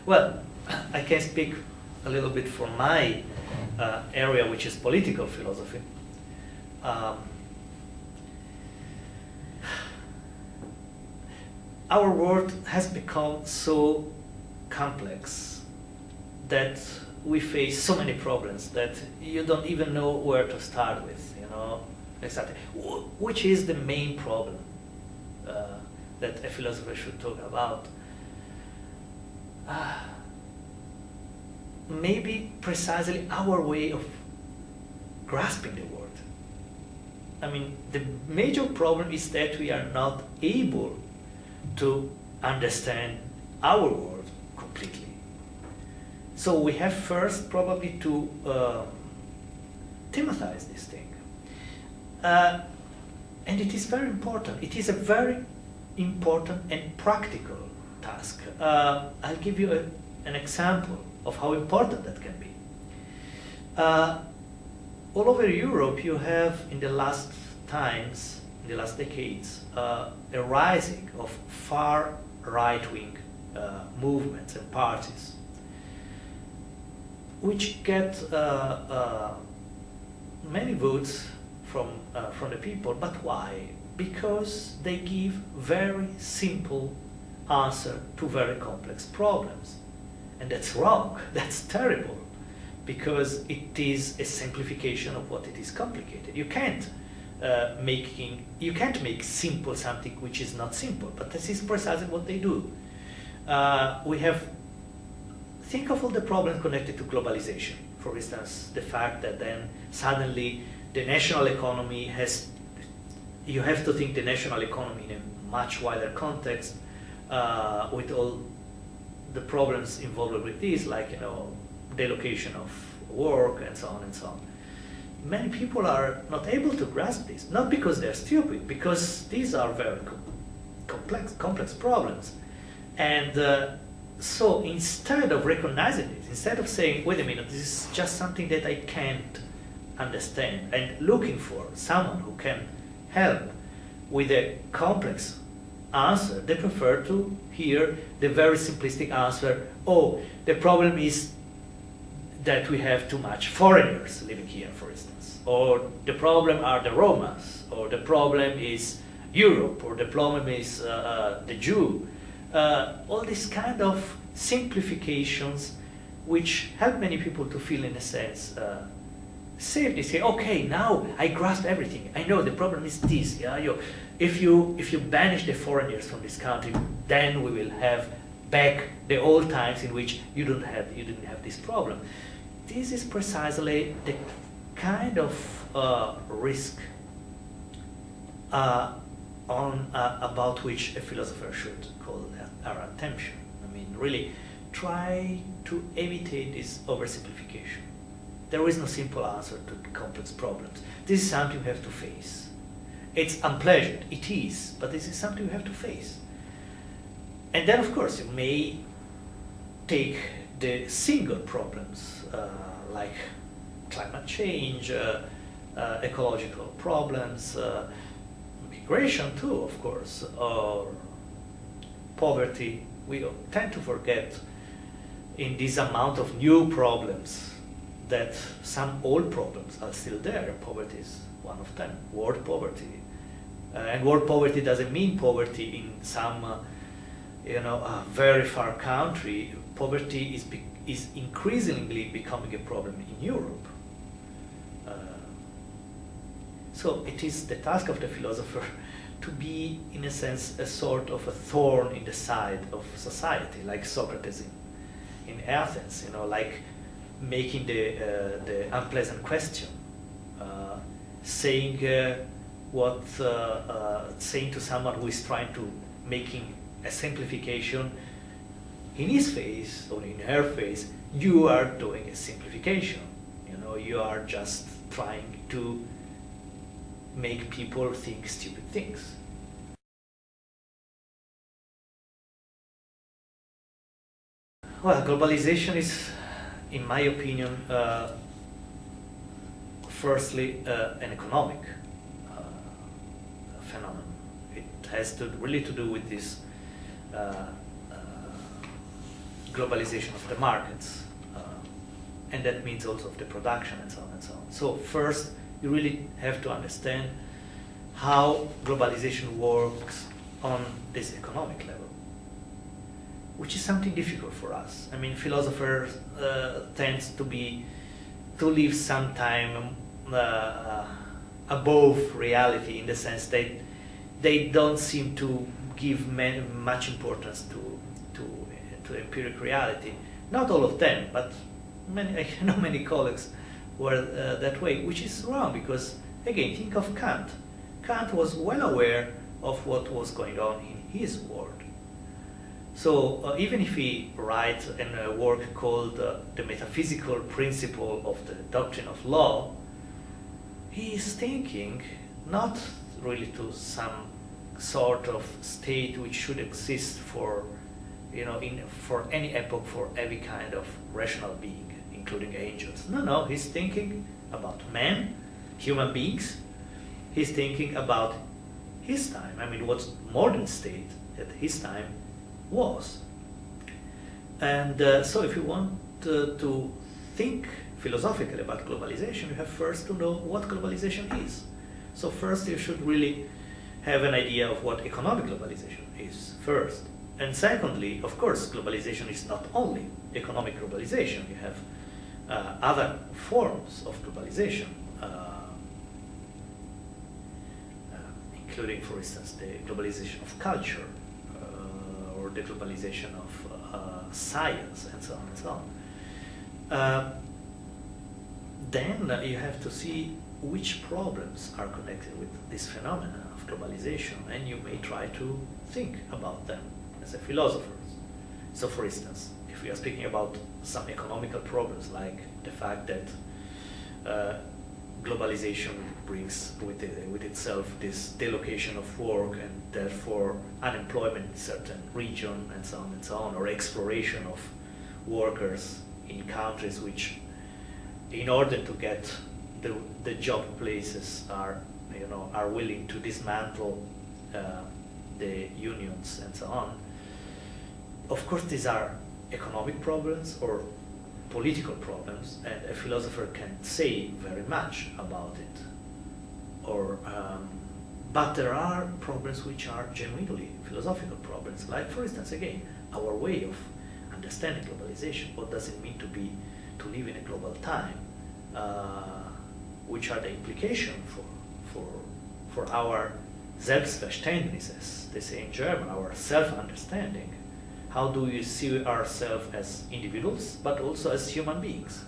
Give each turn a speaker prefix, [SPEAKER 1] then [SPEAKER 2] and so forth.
[SPEAKER 1] Well, I can speak a little bit from my area, which is political philosophy. Our world has become so complex that we face so many problems that you don't even know where to start with, you know, exactly. Which is the main problem that a philosopher should talk about? Maybe precisely our way of grasping the world. I mean, the major problem is that we are not able to understand our world completely. So we have first probably to thematize this thing. And it is very important. It is a very important and practical task. I'll give you an example of how important that can be. All over Europe, you have, in the last times, in the last decades, a rising of far right-wing movements and parties, which get many votes from the people. But why? Because they give very simple answer to very complex problems. And that's wrong, that's terrible, because it is a simplification of what it is complicated. You can't make simple something which is not simple, but this is precisely what they do. Think of all the problems connected to globalization. For instance, the fact that then suddenly the national economy you have to think the national economy in a much wider context, with all the problems involved with this, like, you know, delocation of work and so on and so on. Many people are not able to grasp this, not because they're stupid, because these are very complex problems. And so instead of recognizing it, instead of saying, wait a minute, this is just something that I can't understand, and looking for someone who can help with a complex answer, they prefer to hear the very simplistic answer, oh, the problem is that we have too much foreigners living here, for instance, or the problem are the Romas, or the problem is Europe, or the problem is the Jew. All these kind of simplifications which help many people to feel, in a sense, safe. They say, okay, now I grasp everything. I know the problem is this. Yeah, if you banish the foreigners from this country, then we will have back the old times in which you didn't have this problem. This is precisely the kind of risk about which a philosopher should call our attention. I mean, really try to imitate this oversimplification. There is no simple answer to complex problems. This is something you have to face. It's unpleasant, it is, but this is something you have to face. And then, of course, you may take the single problems like climate change, ecological problems, migration too, of course, or poverty. We tend to forget in this amount of new problems that some old problems are still there. Poverty is one of them, world poverty. And world poverty doesn't mean poverty in some very far country. Poverty is increasingly becoming a problem in Europe. So it is the task of the philosopher to be, in a sense, a sort of a thorn in the side of society, like Socrates in Athens, like making the unpleasant question, saying saying to someone who is trying to making a simplification, in his face or in her face, you are doing a simplification. You are just trying to make people think stupid things. Well, globalization is, in my opinion, firstly an economic phenomenon. It has really to do with this globalization of the markets, and that means also of the production and so on and so on. So first, you really have to understand how globalization works on this economic level, which is something difficult for us. I mean, philosophers tend to live sometime above reality, in the sense that they don't seem to give much importance to empiric reality. Not all of them, but I know many colleagues were that way, which is wrong, because again, think of Kant. Kant was well aware of what was going on in his world. So even if he writes in a work called The Metaphysical Principle of the Doctrine of Law, he is thinking not really to some sort of state which should exist for, for any epoch, for every kind of rational being, including angels. No, he's thinking about men, human beings. He's thinking about his time. I mean, what modern state at his time was. And so if you want to think philosophically about globalization, you have first to know what globalization is. So first you should really have an idea of what economic globalization is first. And secondly, of course, globalization is not only economic globalization. You have other forms of globalization, including, for instance, the globalization of culture, or the globalization of science, and so on and so on. Then you have to see which problems are connected with this phenomenon of globalization, and you may try to think about them as a philosopher. So, for instance, if we are speaking about some economical problems, like the fact that globalization brings with itself this delocation of work and therefore unemployment in certain region and so on, or exploration of workers in countries which, in order to get the job places, are willing to dismantle the unions and so on. Of course, these are economic problems or political problems, and a philosopher can say very much about it. But there are problems which are genuinely philosophical problems, like, for instance, again, our way of understanding globalization. What does it mean to live in a global time? Which are the implications for our Selbstverständnis, as they say in German, our self-understanding? How do we see ourselves as individuals, but also as human beings?